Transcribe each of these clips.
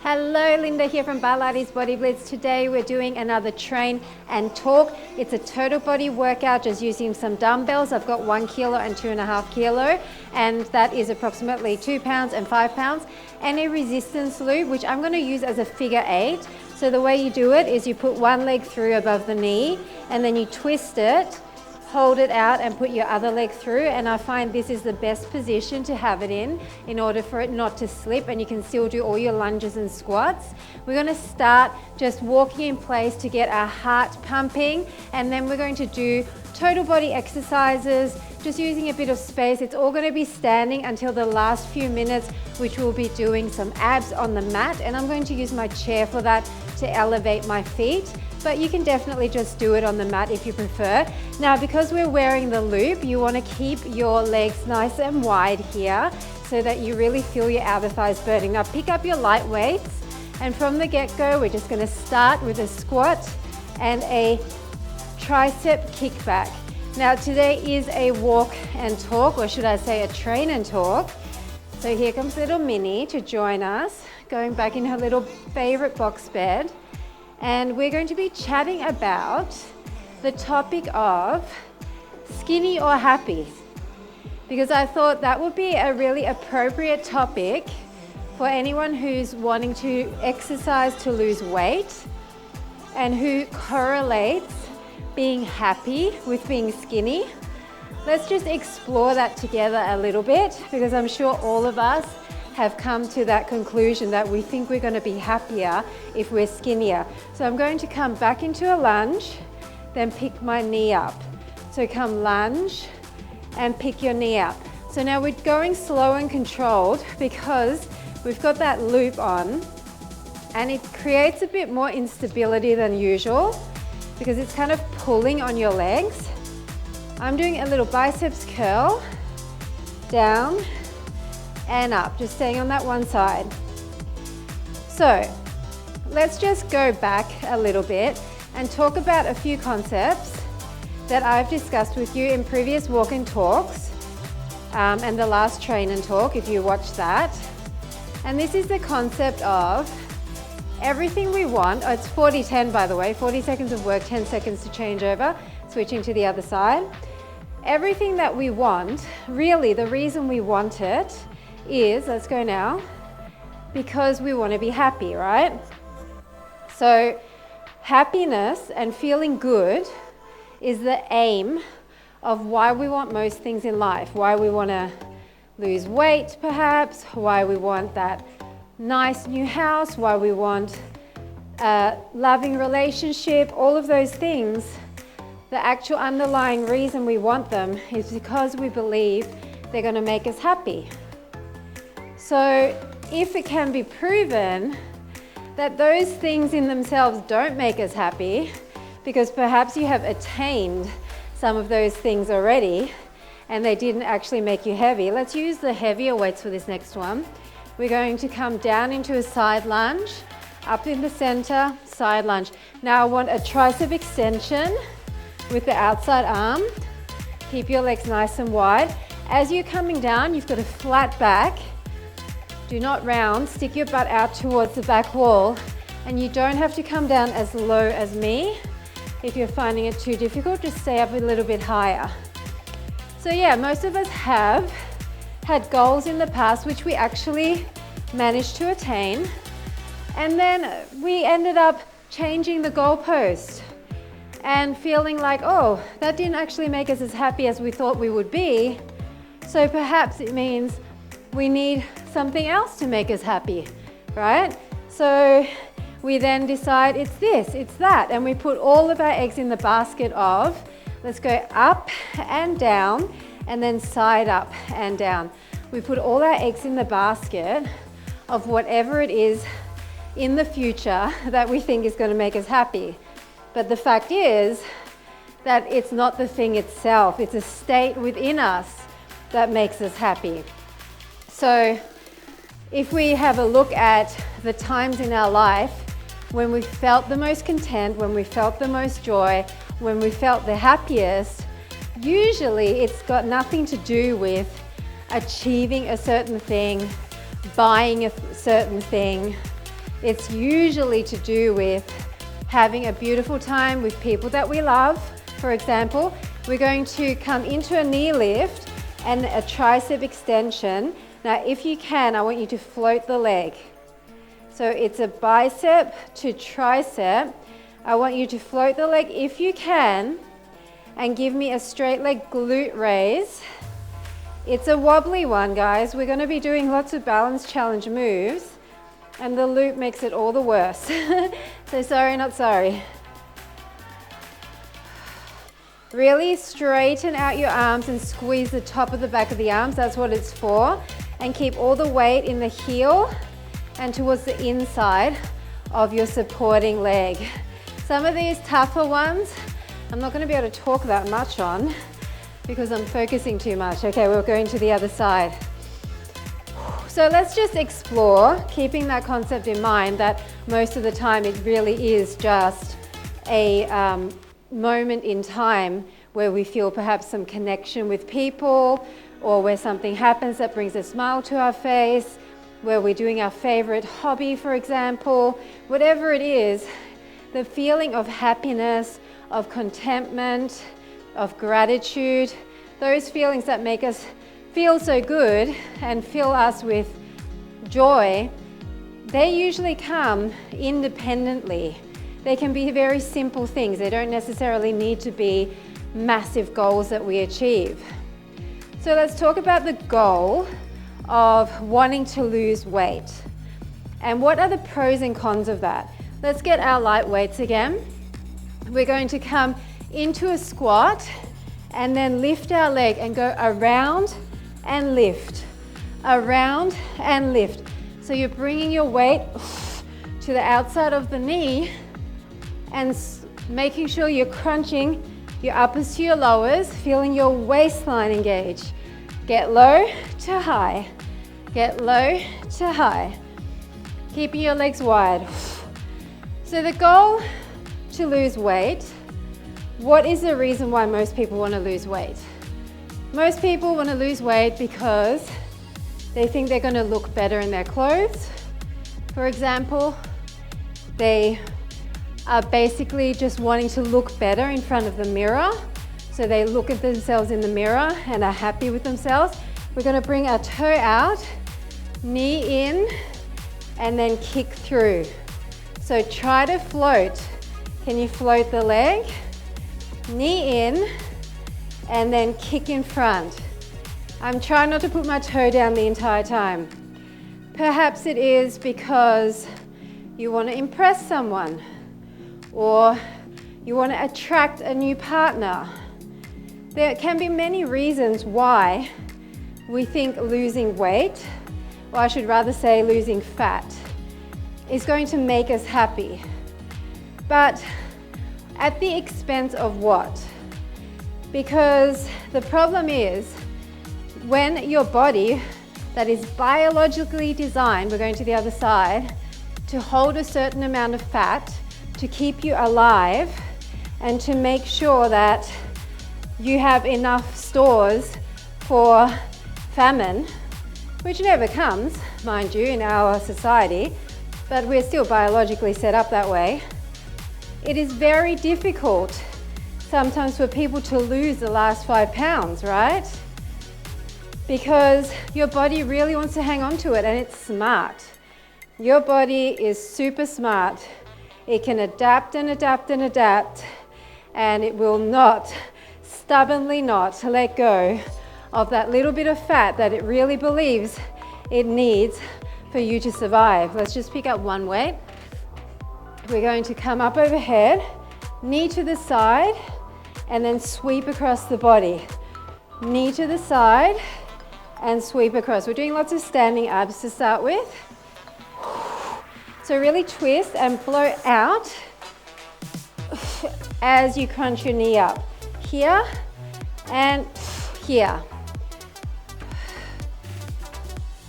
Hello, Linda here from Barlates Body Blitz. Today we're doing another train and talk. It's a total body workout just using some dumbbells. I've got 1 kilo and 2.5 kilo, and that is approximately 2 pounds and 5 pounds. And a resistance loop, which I'm going to use as a figure 8. So the way you do it is you put one leg through above the knee and then you twist it, hold it out and put your other leg through, and I find this is the best position to have it in order for it not to slip, and you can still do all your lunges and squats. We're going to start just walking in place to get our heart pumping, and then we're going to do total body exercises just using a bit of space. It's all going to be standing until the last few minutes, which we'll be doing some abs on the mat, and I'm going to use my chair for that to elevate my feet. But you can definitely just do it on the mat if you prefer. Now, because we're wearing the loop, you want to keep your legs nice and wide here so that you really feel your outer thighs burning. Now, pick up your light weights, and from the get-go, we're just going to start with a squat and a tricep kickback. Now, today is a walk and talk, or should I say a train and talk. So here comes little Minnie to join us, going back in her little favorite box bed. And we're going to be chatting about the topic of skinny or happy, because I thought that would be a really appropriate topic for anyone who's wanting to exercise to lose weight and who correlates being happy with being skinny. Let's just explore that together a little bit, because I'm sure all of us have come to that conclusion that we think we're going to be happier if we're skinnier. So I'm going to come back into a lunge, then pick my knee up. So come lunge and pick your knee up. So now we're going slow and controlled because we've got that loop on, and it creates a bit more instability than usual because it's kind of pulling on your legs. I'm doing a little biceps curl, down and up, just staying on that one side. So let's just go back a little bit and talk about a few concepts that I've discussed with you in previous walk and talks and the last train and talk, if you watched that. And this is the concept of everything we want. Oh, it's 40-10, by the way, 40 seconds of work, 10 seconds to change over, switching to the other side. Everything that we want, really the reason we want it is, let's go now, because we want to be happy, right? So happiness and feeling good is the aim of why we want most things in life, why we want to lose weight perhaps, why we want that nice new house, why we want a loving relationship. All of those things, the actual underlying reason we want them is because we believe they're going to make us happy. So if it can be proven that those things in themselves don't make us happy, because perhaps you have attained some of those things already and they didn't actually make you heavy. Let's use the heavier weights for this next one. We're going to come down into a side lunge, up in the center, side lunge. Now I want a tricep extension with the outside arm. Keep your legs nice and wide. As you're coming down, you've got a flat back. Do not round, stick your butt out towards the back wall, and you don't have to come down as low as me. If you're finding it too difficult, just stay up a little bit higher. So yeah, most of us have had goals in the past which we actually managed to attain, and then we ended up changing the goalpost and feeling like, oh, that didn't actually make us as happy as we thought we would be, so perhaps it means we need something else to make us happy, right? So we then decide it's this, it's that, and we put all of our eggs in the basket of, let's go up and down, and then side up and down. We put all our eggs in the basket of whatever it is in the future that we think is going to make us happy. But the fact is that it's not the thing itself, it's a state within us that makes us happy. So if we have a look at the times in our life when we felt the most content, when we felt the most joy, when we felt the happiest, usually it's got nothing to do with achieving a certain thing, buying a certain thing, It's usually to do with having a beautiful time with people that we love. For example, we're going to come into a knee lift and a tricep extension. Now, if you can, I want you to float the leg. So it's a bicep to tricep. I want you to float the leg if you can and give me a straight leg glute raise. It's a wobbly one, guys. We're going to be doing lots of balance challenge moves, and the loop makes it all the worse. So sorry, not sorry. Really straighten out your arms and squeeze the top of the back of the arms. That's what it's for. And keep all the weight in the heel and towards the inside of your supporting leg. Some of these tougher ones, I'm not going to be able to talk that much on because I'm focusing too much. Okay, we're going to the other side. So let's just explore, keeping that concept in mind that most of the time it really is just a moment in time where we feel perhaps some connection with people, or where something happens that brings a smile to our face, where we're doing our favorite hobby, for example. Whatever it is, the feeling of happiness, of contentment, of gratitude, those feelings that make us feel so good and fill us with joy, they usually come independently. They can be very simple things. They don't necessarily need to be massive goals that we achieve. So let's talk about the goal of wanting to lose weight. And what are the pros and cons of that? Let's get our light weights again. We're going to come into a squat and then lift our leg and go around and lift, around and lift. So you're bringing your weight to the outside of the knee and making sure you're crunching your uppers to your lowers, feeling your waistline engage. Get low to high, get low to high. Keeping your legs wide. So the goal to lose weight, what is the reason why most people want to lose weight? Most people want to lose weight because they think they're going to look better in their clothes. For example, they are basically just wanting to look better in front of the mirror. So they look at themselves in the mirror and are happy with themselves. We're going to bring our toe out, knee in, and then kick through. So try to float. Can you float the leg? Knee in, and then kick in front. I'm trying not to put my toe down the entire time. Perhaps it is because you want to impress someone, or you want to attract a new partner. There can be many reasons why we think losing weight, or I should rather say losing fat, is going to make us happy. But at the expense of what? Because the problem is, when your body that is biologically designed, we're going to the other side, to hold a certain amount of fat, to keep you alive, and to make sure that you have enough stores for famine, which never comes, mind you, in our society, but we're still biologically set up that way. It is very difficult sometimes for people to lose the last 5 pounds, right? Because your body really wants to hang on to it, and it's smart. Your body is super smart. It can adapt and adapt and adapt, and it will not, stubbornly not, let go of that little bit of fat that it really believes it needs for you to survive. Let's just pick up one weight. We're going to come up overhead, knee to the side, and then sweep across the body. Knee to the side and sweep across. We're doing lots of standing abs to start with. So really twist and blow out as you crunch your knee up. Here and here.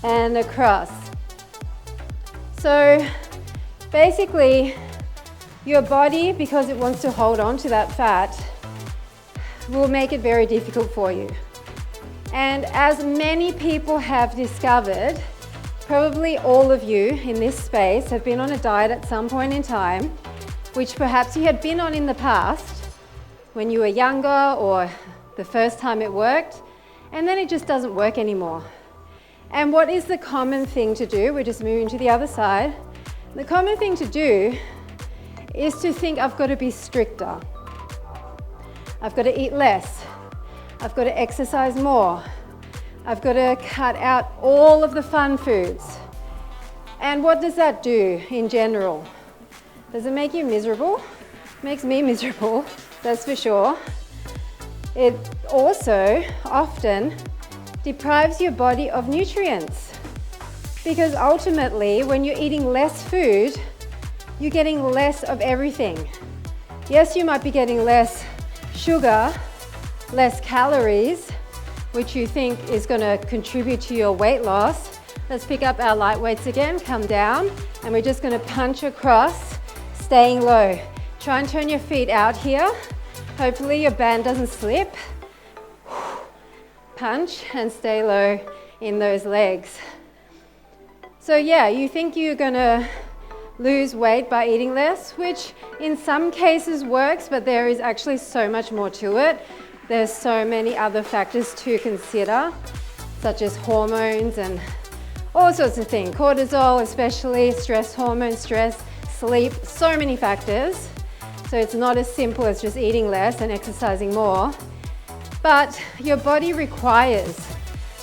And across. So basically, your body, because it wants to hold on to that fat, will make it very difficult for you. And as many people have discovered, Probably all of you in this space have been on a diet at some point in time, which perhaps you had been on in the past when you were younger or the first time it worked, and then it just doesn't work anymore. And what is the common thing to do? We're just moving to the other side. The common thing to do is to think, I've got to be stricter. I've got to eat less. I've got to exercise more. I've got to cut out all of the fun foods. And what does that do in general? Does it make you miserable? It makes me miserable, that's for sure. It also often deprives your body of nutrients, because ultimately when you're eating less food, you're getting less of everything. Yes, you might be getting less sugar, less calories, which you think is going to contribute to your weight loss. Let's pick up our light weights again, come down, and we're just going to punch across, staying low. Try and turn your feet out here. Hopefully your band doesn't slip. Punch and stay low in those legs. So yeah, you think you're going to lose weight by eating less, which in some cases works, but there is actually so much more to it. There's so many other factors to consider, such as hormones and all sorts of things. Cortisol, especially, stress hormone, stress, sleep, so many factors. So it's not as simple as just eating less and exercising more. But your body requires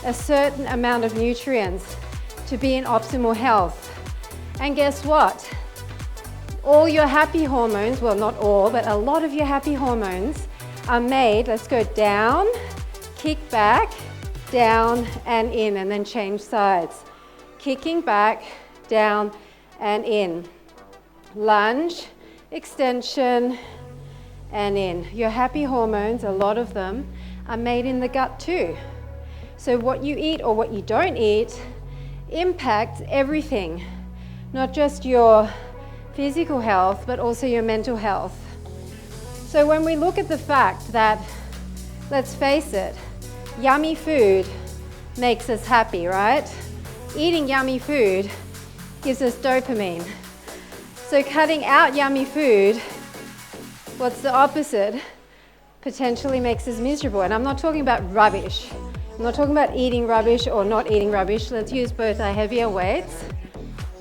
a certain amount of nutrients to be in optimal health. And guess what? All your happy hormones, well, not all, but a lot of your happy hormones are made, let's go down, kick back, down and in, and then change sides. Kicking back, down and in. Lunge, extension, and in. Your happy hormones, a lot of them, are made in the gut too. So what you eat or what you don't eat impacts everything, not just your physical health, but also your mental health. So when we look at the fact that, let's face it, yummy food makes us happy, right? Eating yummy food gives us dopamine. So cutting out yummy food, what's the opposite? Potentially makes us miserable. And I'm not talking about rubbish. I'm not talking about eating rubbish or not eating rubbish. Let's use both our heavier weights.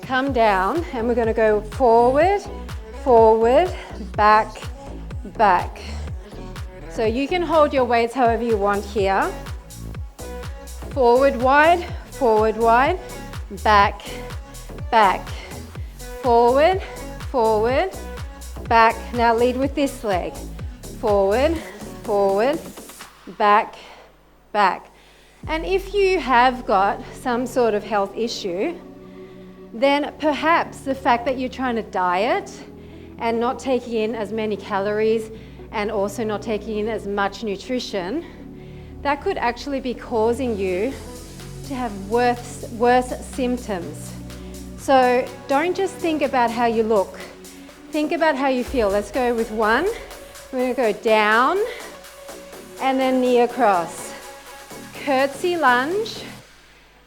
Come down, and we're going to go forward, forward, back, back. So you can hold your weights however you want here. Forward wide, back, back. Forward, forward, back. Now lead with this leg. Forward, forward, back, back. And if you have got some sort of health issue, then perhaps the fact that you're trying to diet and not taking in as many calories and also not taking in as much nutrition, that could actually be causing you to have worse symptoms. So don't just think about how you look. Think about how you feel. Let's go with one. We're going to go down and then knee across. Curtsy lunge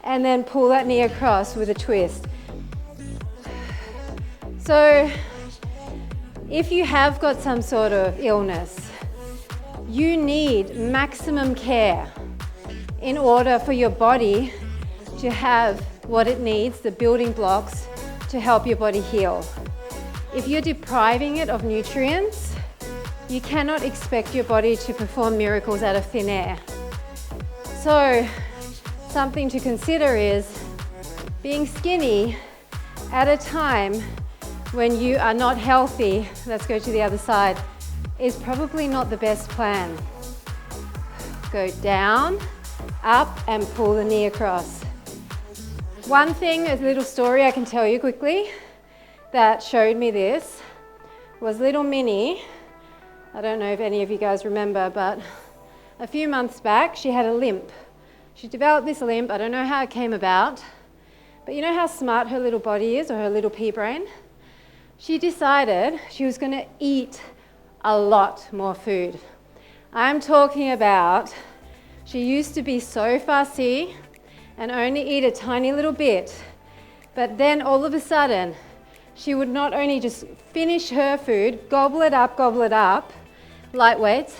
and then pull that knee across with a twist. So if you have got some sort of illness, you need maximum care in order for your body to have what it needs, the building blocks to help your body heal. If you're depriving it of nutrients, you cannot expect your body to perform miracles out of thin air. So something to consider is being skinny at a time when you are not healthy, let's go to the other side, is probably not the best plan. Go down, up, and pull the knee across. One thing, a little story I can tell you quickly that showed me this was little Minnie. I don't know if any of you guys remember, but a few months back, she had a limp. She developed this limp. I don't know how it came about, but you know how smart her little body is, or her little pea brain? She decided she was going to eat a lot more food. I'm talking about, she used to be so fussy and only eat a tiny little bit, But then all of a sudden, she would not only just finish her food, gobble it up, light weights,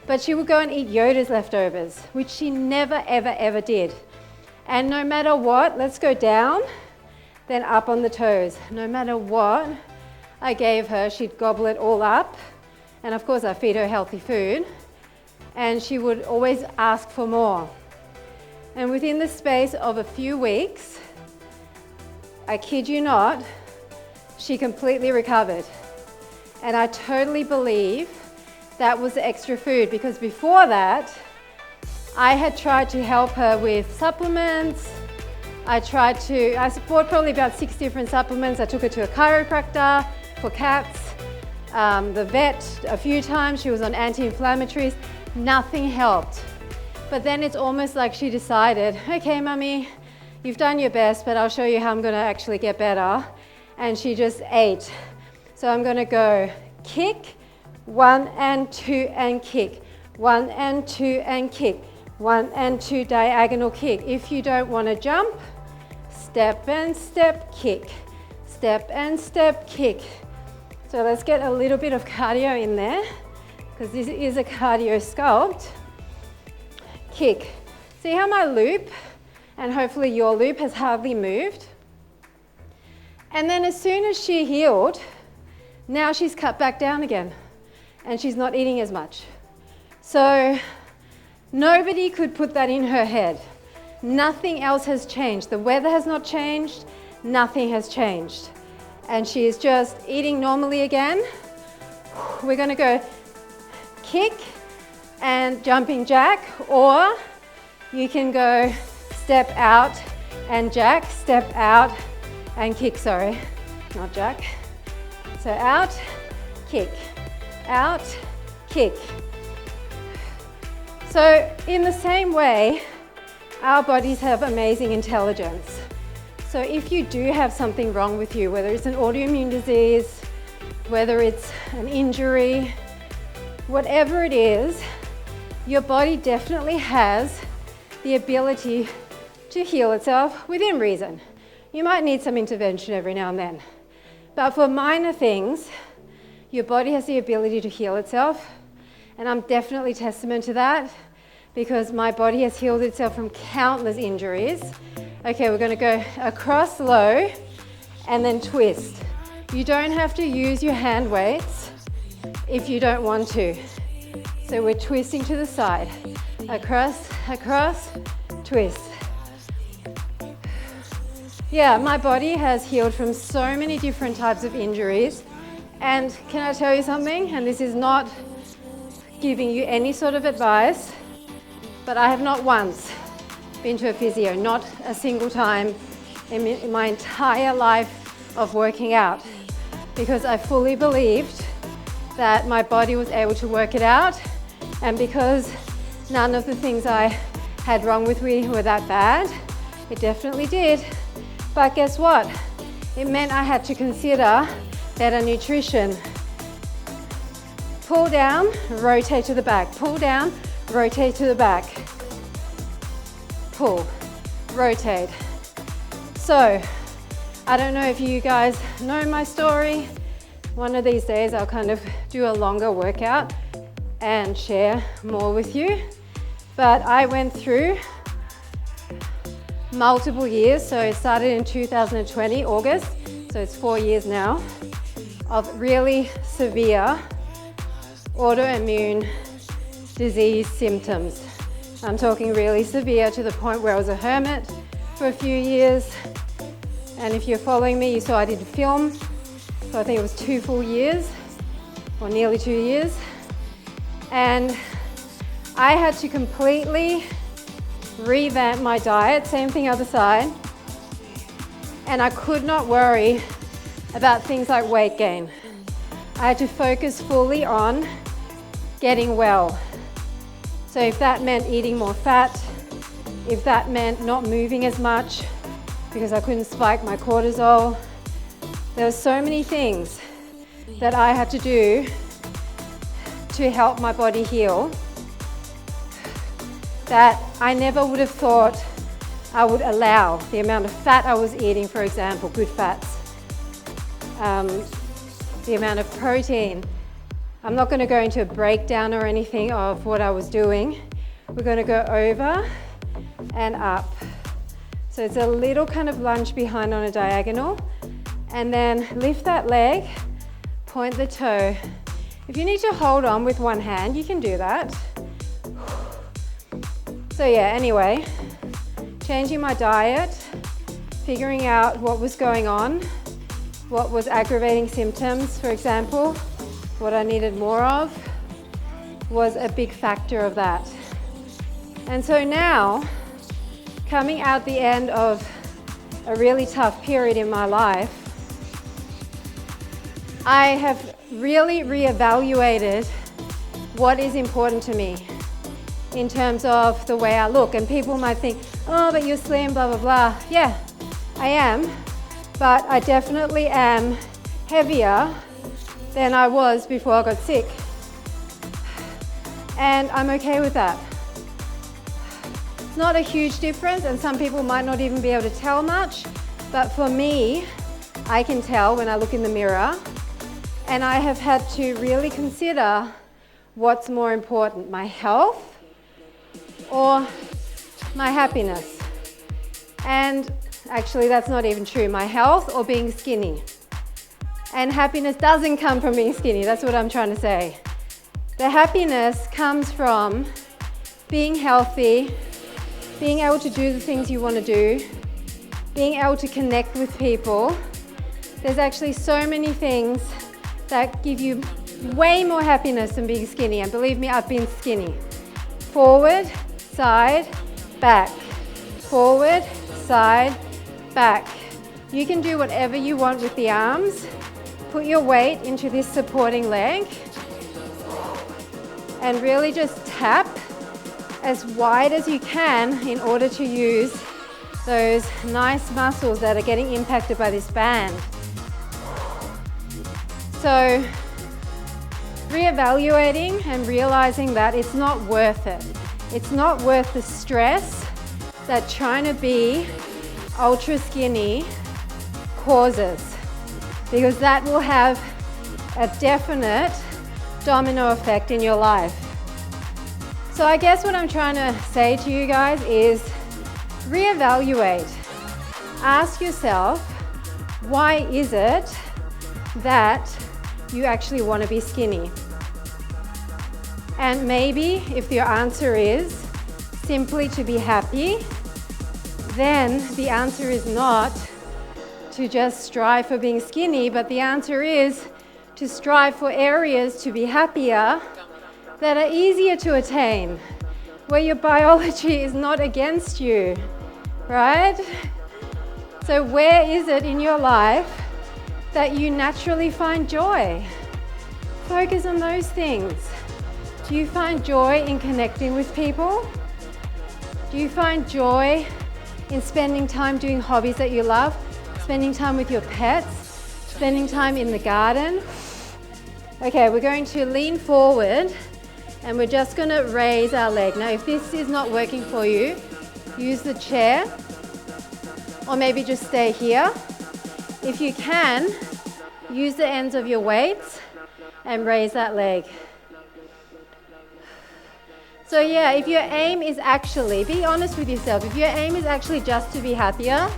but she would go and eat Yoda's leftovers, which she never, ever, ever did. And no matter what, let's go down, then up on the toes. No matter what I gave her, she'd gobble it all up. And of course, I feed her healthy food. And she would always ask for more. And within the space of a few weeks, I kid you not, she completely recovered. And I totally believe that was the extra food, because before that, I had tried to help her with supplements. I bought probably about 6 different supplements. I took her to a chiropractor for cats, the vet a few times. She was on anti-inflammatories. Nothing helped. But then it's almost like she decided, okay, Mummy, you've done your best, but I'll show you how I'm gonna actually get better. And she just ate. So I'm gonna go kick, 1 and 2 and kick, 1 and 2 and kick, 1 and 2 diagonal kick. If you don't wanna jump, step and step kick, step and step kick. So let's get a little bit of cardio in there, because this is a cardio sculpt. Kick. See how my loop, and hopefully your loop, has hardly moved? And then as soon as she healed, now she's cut back down again, and she's not eating as much. So nobody could put that in her head. Nothing else has changed. The weather has not changed. Nothing has changed. And she is just eating normally again. We're going to go kick and jumping jack, or you can go step out and jack, step out and kick, sorry, not jack. So out, kick, out, kick. So in the same way, our bodies have amazing intelligence. So if you do have something wrong with you, whether it's an autoimmune disease, whether it's an injury, whatever it is, your body definitely has the ability to heal itself within reason. You might need some intervention every now and then. But for minor things, your body has the ability to heal itself. And I'm definitely testament to that, because my body has healed itself from countless injuries. Okay, we're gonna go across low and then twist. You don't have to use your hand weights if you don't want to. So we're twisting to the side. Across, across, twist. Yeah, my body has healed from so many different types of injuries. And can I tell you something? And this is not giving you any sort of advice, but I have not once been to a physio, not a single time in my entire life of working out, because I fully believed that my body was able to work it out, and because none of the things I had wrong with me were that bad. It definitely did. But guess what? It meant I had to consider better nutrition. Pull down, rotate to the back. Pull down, rotate to the back. Pull, rotate. So, I don't know if you guys know my story. One of these days I'll kind of do a longer workout and share more with you. But I went through multiple years, so it started in 2020, August, so it's 4 years now, of really severe autoimmune disease symptoms. I'm talking really severe, to the point where I was a hermit for a few years. And if you're following me, you saw I did film, so I think it was 2 full years, or nearly 2 years. And I had to completely revamp my diet, same thing other side. And I could not worry about things like weight gain. I had to focus fully on getting well. So if that meant eating more fat, if that meant not moving as much because I couldn't spike my cortisol, there were so many things that I had to do to help my body heal that I never would have thought I would allow the amount of fat I was eating, for example, good fats, the amount of protein. I'm not going to go into a breakdown or anything of what I was doing. We're going to go over and up. So it's a little kind of lunge behind on a diagonal, and then lift that leg, point the toe. If you need to hold on with one hand, you can do that. So yeah, anyway, changing my diet, figuring out what was going on, what was aggravating symptoms, for example, what I needed more of, was a big factor of that. And so now, coming out the end of a really tough period in my life, I have really reevaluated what is important to me in terms of the way I look. And people might think, oh, but you're slim, blah, blah, blah. Yeah, I am, but I definitely am heavier than I was before I got sick. And I'm okay with that. It's not a huge difference, and some people might not even be able to tell much, but for me, I can tell when I look in the mirror, and I have had to really consider what's more important, my health or my happiness. And actually, that's not even true, my health or being skinny. And happiness doesn't come from being skinny, that's what I'm trying to say. The happiness comes from being healthy, being able to do the things you want to do, being able to connect with people. There's actually so many things that give you way more happiness than being skinny. And believe me, I've been skinny. Forward, side, back. Forward, side, back. You can do whatever you want with the arms. Put your weight into this supporting leg and really just tap as wide as you can in order to use those nice muscles that are getting impacted by this band. So, reevaluating and realizing that it's not worth it. It's not worth the stress that trying to be ultra skinny causes, because that will have a definite domino effect in your life. So I guess what I'm trying to say to you guys is reevaluate. Ask yourself, why is it that you actually want to be skinny? And maybe if your answer is simply to be happy, then the answer is not to just strive for being skinny, but the answer is to strive for areas to be happier that are easier to attain, where your biology is not against you, right? So where is it in your life that you naturally find joy? Focus on those things. Do you find joy in connecting with people? Do you find joy in spending time doing hobbies that you love? Spending time with your pets? Spending time in the garden? Okay, we're going to lean forward and we're just going to raise our leg. Now, if this is not working for you, use the chair or maybe just stay here. If you can, use the ends of your weights and raise that leg. So yeah, if your aim is actually, be honest with yourself, if your aim is actually just to be happier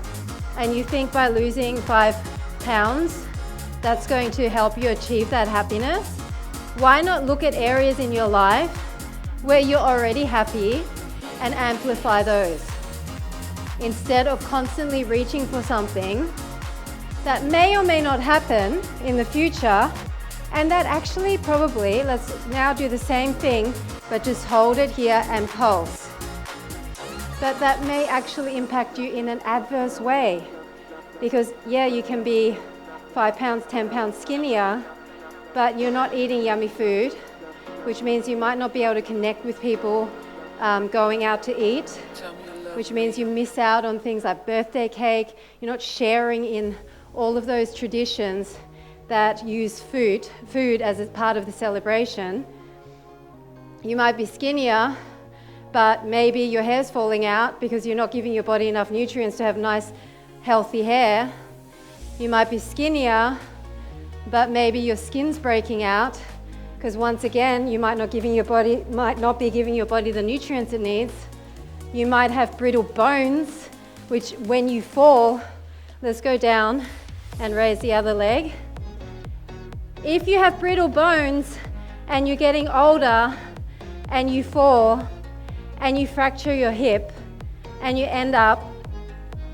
and you think by losing 5 pounds that's going to help you achieve that happiness, why not look at areas in your life where you're already happy and amplify those, instead of constantly reaching for something that may or may not happen in the future, and that actually probably, let's now do the same thing, but just hold it here and pulse. But that may actually impact you in an adverse way, because yeah, you can be 5 pounds, 10 pounds skinnier, but you're not eating yummy food, which means you might not be able to connect with people going out to eat, which means you miss out on things like birthday cake. You're not sharing in all of those traditions that use food as a part of the celebration. You might be skinnier, but maybe your hair's falling out because you're not giving your body enough nutrients to have nice, healthy hair. You might be skinnier, but maybe your skin's breaking out because once again, you might not be giving your body the nutrients it needs. You might have brittle bones, which when you fall, let's go down and raise the other leg. If you have brittle bones and you're getting older and you fall and you fracture your hip and you end up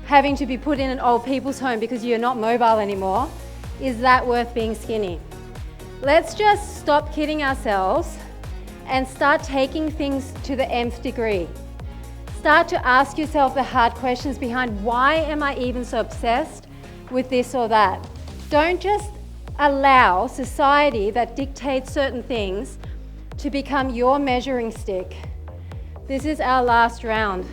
having to be put in an old people's home because you're not mobile anymore, is that worth being skinny? Let's just stop kidding ourselves and start taking things to the nth degree. Start to ask yourself the hard questions behind why am I even so obsessed with this or that? Don't just allow society that dictates certain things to become your measuring stick. This is our last round.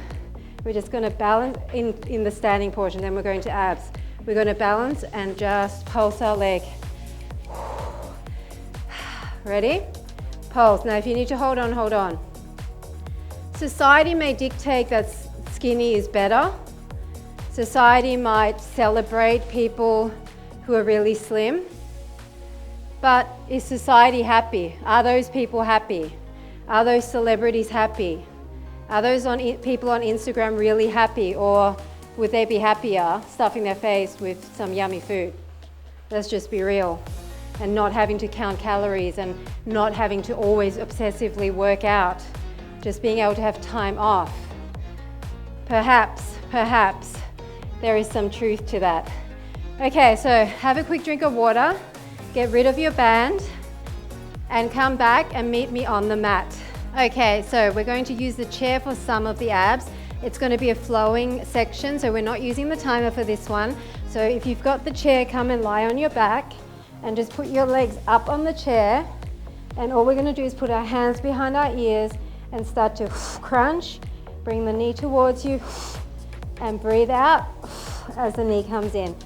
We're just going to balance in the standing portion, then we're going to abs. We're going to balance and just pulse our leg. Ready? Pulse. Now if you need to hold on, hold on. Society may dictate that skinny is better. Society might celebrate people who are really slim. But is society happy? Are those people happy? Are those celebrities happy? Are those people on Instagram really happy, or would they be happier stuffing their face with some yummy food? Let's just be real. And not having to count calories and not having to always obsessively work out. Just being able to have time off. Perhaps there is some truth to that. Okay, so have a quick drink of water, get rid of your band, and come back and meet me on the mat. Okay, so we're going to use the chair for some of the abs. It's going to be a flowing section, so we're not using the timer for this one. So if you've got the chair, come and lie on your back and just put your legs up on the chair. And all we're going to do is put our hands behind our ears and start to crunch. Bring the knee towards you and breathe out as the knee comes in.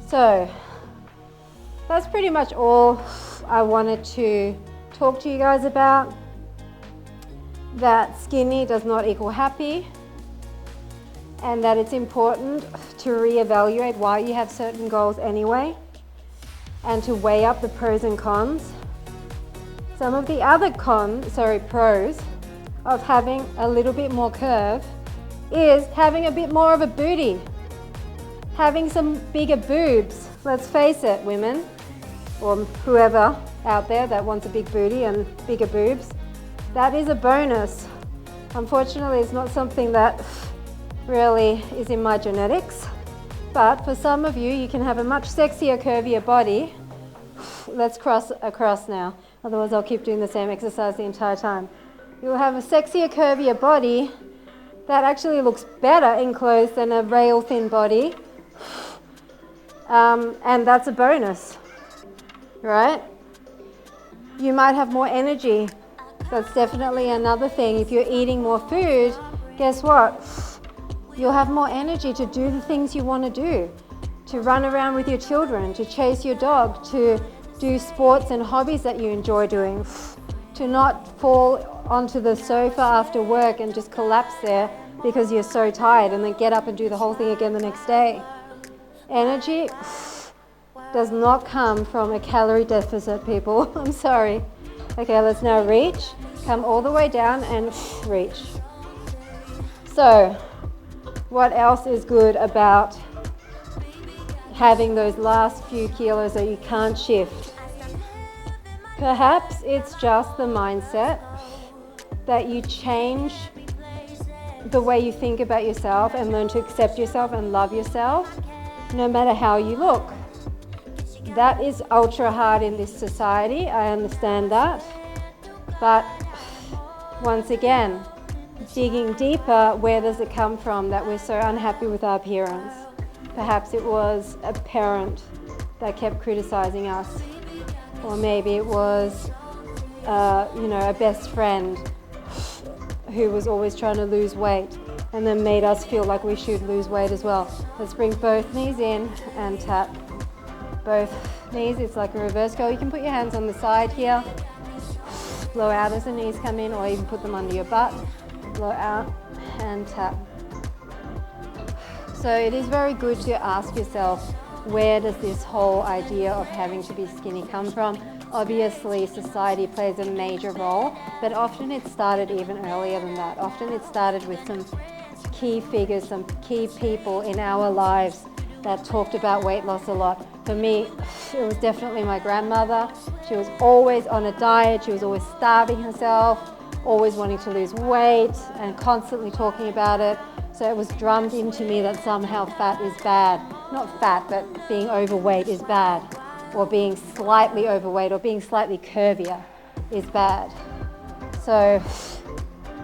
So that's pretty much all I wanted to talk to you guys about. That skinny does not equal happy, and that it's important to reevaluate why you have certain goals anyway, and to weigh up the pros and cons. Some of the other pros of having a little bit more curve is having a bit more of a booty, having some bigger boobs. Let's face it, women, or whoever out there that wants a big booty and bigger boobs, that is a bonus. Unfortunately, it's not something that really is in my genetics, but for some of you, you can have a much sexier, curvier body. Let's cross across now, otherwise I'll keep doing the same exercise the entire time. You'll have a sexier, curvier body that actually looks better in clothes than a rail thin body, and that's a bonus, right? You might have more energy. That's definitely another thing. If you're eating more food, guess what? You'll have more energy to do the things you want to do, to run around with your children, to chase your dog, to do sports and hobbies that you enjoy doing, to not fall onto the sofa after work and just collapse there because you're so tired and then get up and do the whole thing again the next day. Energy does not come from a calorie deficit, people. I'm sorry. Okay, let's now reach. Come all the way down and reach. So, what else is good about having those last few kilos that you can't shift? Perhaps it's just the mindset that you change the way you think about yourself and learn to accept yourself and love yourself, no matter how you look. That is ultra hard in this society, I understand that. But once again, digging deeper, where does it come from that we're so unhappy with our appearance? Perhaps it was a parent that kept criticizing us, or maybe it was a best friend who was always trying to lose weight and then made us feel like we should lose weight as well. Let's bring both knees in and tap both knees. It's like a reverse curl. You can put your hands on the side here. blow out as the knees come in, or even put them under your butt, blow out and tap. So it is very good to ask yourself, where does this whole idea of having to be skinny come from? Obviously, society plays a major role, but often it started even earlier than that. Often it started with some key figures, some key people in our lives that talked about weight loss a lot. For me, it was definitely my grandmother. She was always on a diet. She was always starving herself, always wanting to lose weight and constantly talking about it. So it was drummed into me that somehow fat is bad. Not fat, but being overweight is bad, or being slightly overweight or being slightly curvier is bad. So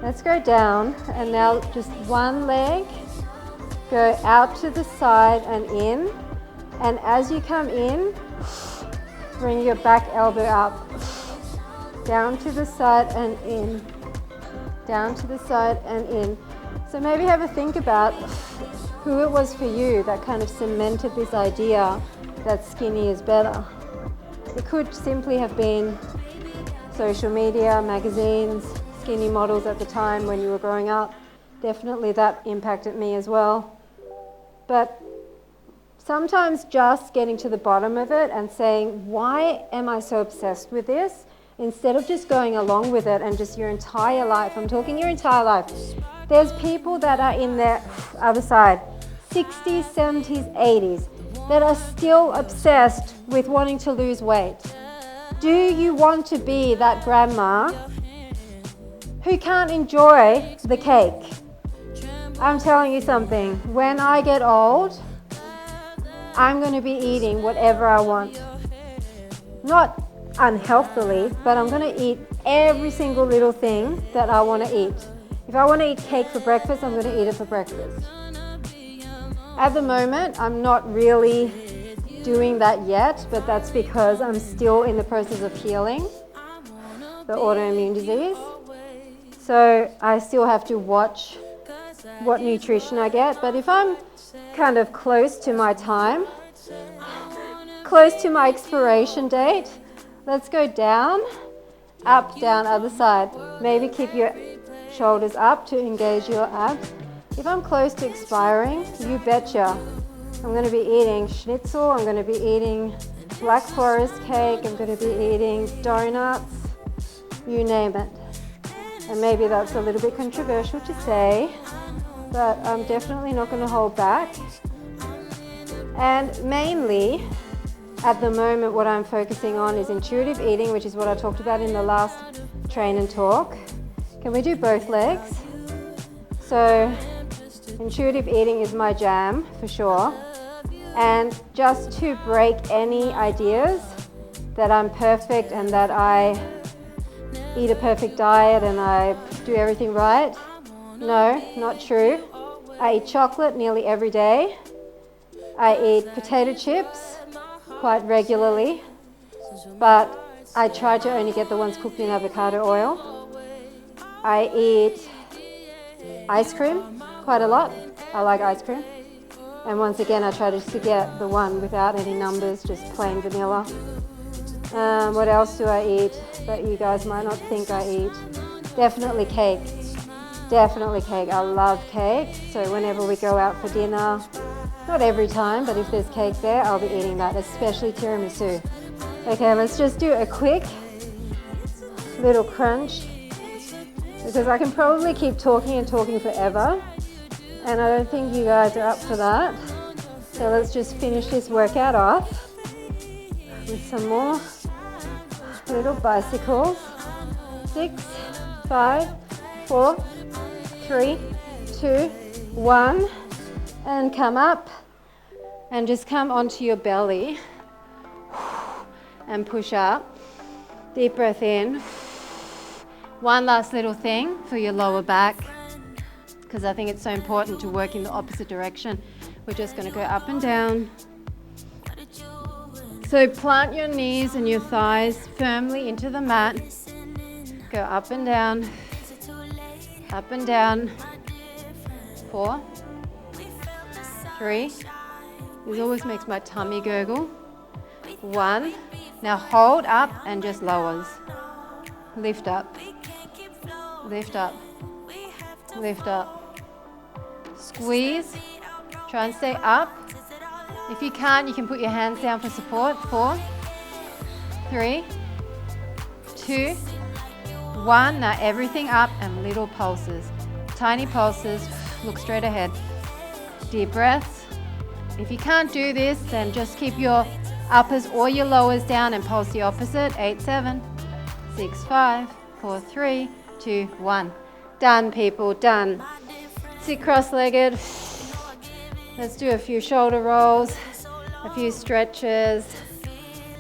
let's go down, and now just one leg, go out to the side and in, and as you come in, bring your back elbow up, down to the side and in, down to the side and in. So maybe have a think about who it was for you that kind of cemented this idea that skinny is better. It could simply have been social media, magazines, skinny models at the time when you were growing up. Definitely that impacted me as well. But sometimes just getting to the bottom of it and saying, why am I so obsessed with this? Instead of just going along with it and just your entire life, I'm talking your entire life. There's people that are in their other side, 60s, 70s, 80s, that are still obsessed with wanting to lose weight. Do you want to be that grandma who can't enjoy the cake? I'm telling you something, when I get old, I'm going to be eating whatever I want. Not unhealthily, but I'm going to eat every single little thing that I want to eat. If I want to eat cake for breakfast, I'm going to eat it for breakfast. At the moment, I'm not really doing that yet, but that's because I'm still in the process of healing the autoimmune disease. So I still have to watch what nutrition I get. But if I'm kind of close to my time, close to my expiration date, let's go down, up, down, other side. Maybe keep your shoulders up to engage your abs. If I'm close to expiring, you betcha, I'm going to be eating schnitzel, I'm going to be eating Black Forest cake, I'm going to be eating donuts, you name it. And maybe that's a little bit controversial to say, but I'm definitely not going to hold back. And mainly, at the moment, what I'm focusing on is intuitive eating, which is what I talked about in the last train and talk. Can we do both legs? So intuitive eating is my jam for sure. And just to break any ideas that I'm perfect and that I eat a perfect diet and I do everything right. No, not true. I eat chocolate nearly every day. I eat potato chips quite regularly, but I try to only get the ones cooked in avocado oil. I eat ice cream quite a lot. I like ice cream. And once again, I try just to get the one without any numbers, just plain vanilla. What else do I eat that you guys might not think I eat? Definitely cake. Definitely cake. I love cake. So whenever we go out for dinner, not every time, but if there's cake there, I'll be eating that, especially tiramisu. Okay, let's just do a quick little crunch, because I can probably keep talking and talking forever, and I don't think you guys are up for that. So let's just finish this workout off with some more little bicycles. 6, 5, 4, 3, 2, 1, and come up and just come onto your belly and push up. Deep breath in. One last little thing for your lower back, because I think it's so important to work in the opposite direction. We're just going to go up and down. So plant your knees and your thighs firmly into the mat. Go up and down, up and down. 4, 3. This always makes my tummy gurgle. 1. Now hold up and just lowers. lift up, lift up, lift up, squeeze, try and stay up. If you can't, you can put your hands down for support. 4, 3, 2, 1. Now everything up and little pulses, tiny pulses. Look straight ahead. Deep breaths. If you can't do this, then just keep your uppers or your lowers down and pulse the opposite. 8, 7, 6, 5, 4, 3, 2, 1. Done, people, done. Sit cross-legged. Let's do a few shoulder rolls, a few stretches.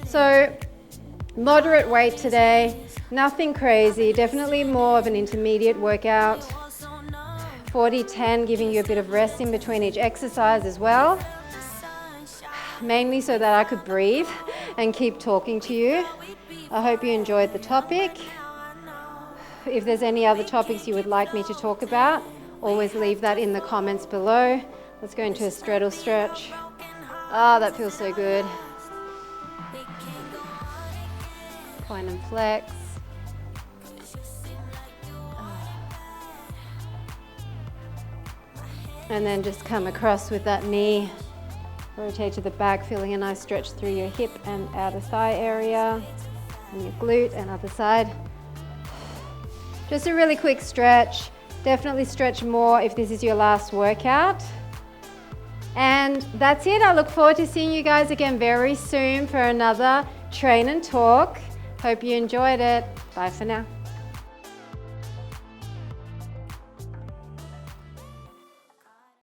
So, moderate weight today, nothing crazy, definitely more of an intermediate workout. 40-10, giving you a bit of rest in between each exercise as well. Mainly so that I could breathe and keep talking to you. I hope you enjoyed the topic. If there's any other topics you would like me to talk about, always leave that in the comments below. Let's go into a straddle stretch. Ah, that feels so good. Point and flex. And then just come across with that knee. Rotate to the back, feeling a nice stretch through your hip and outer thigh area. And your glute and other side. Just a really quick stretch. Definitely stretch more if this is your last workout. And that's it. I look forward to seeing you guys again very soon for another train and talk. Hope you enjoyed it. Bye for now.